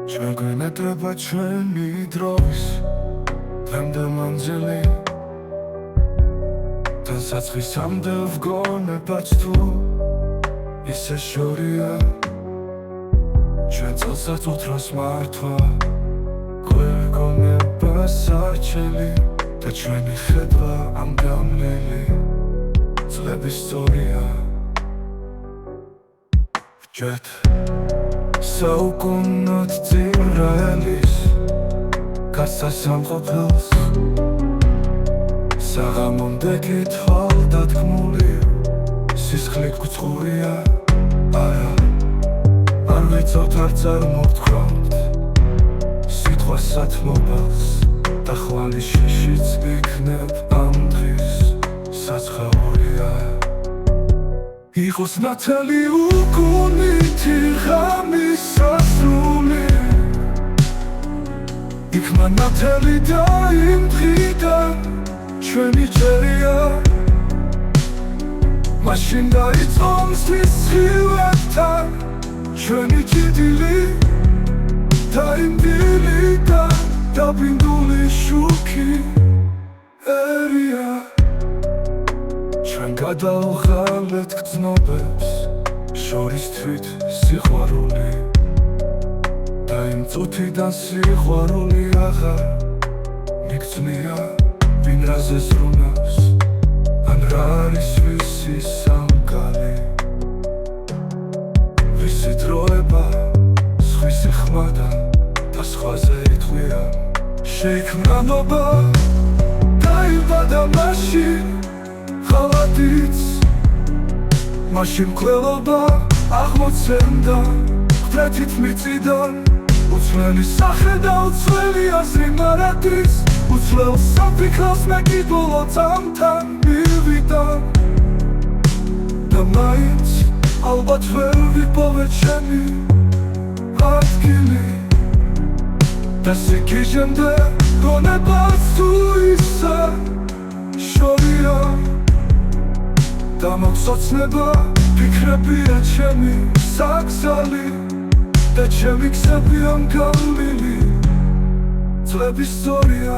ჩვენ გვენეტება ჩვენი დროის დღემდე მანძილი და საცხისამდე ვგონებაც თუ ისე შორია ჩვენ წელსაც უთროს მართვა გვეგონება საჩელი და ჩვენი ხედვა ამ გამლელი წლების სწორია ვჯერთ საუკუნოდ წინრაელის გასასამყოფელს საღამომდე კითხვალ დათქმული სისხლით გუცხურია არა არ ვიცავთ არ წარმოვთქვამთ სიტყვა სათმობელს და ხვალი შიშიც იქნებ ამ დღის საცხაურია იყოს ნათელი უკუნითი ღამის სასრული იქმა ნათელი და იმ დღიდან ჩვენი ჭერია მაშინ დაიწყო მსხლის სხივებთან ჩვენი ჭიდილი და იმ დილი და დაბინდული შუქი ერია ჩვენ გადავღალეთ გრძნობებს შორის თვით სიყვარული და იმ წუთიდან სიყვარული აღარ მიგწნია ვინ რაზე ზრუნავს ან რა არის ვისი სამგალი ვისი დროება სხვისი ხმადან და სხვაზე ითვლიან შეიქმნანობა დაიბადა მაშინ ხალადიც მაშინ მკვლელობა აღმოცენდა ღვთით მიწიდან უცვლელი სახე და უცვლელი აზრი მარადის უცვლელ საფიქროს მე კიდულო წამთან მივიდა და მაინც ალბათ ვერ ვიპოვე ჩემი ადგილი და სიკიჟემდე გონებას თუ ისა შორია და მოგსოცნება ფიქრებია ჩემი საგზალი და ჩემი გზები ამ გავლილი წლების სწორია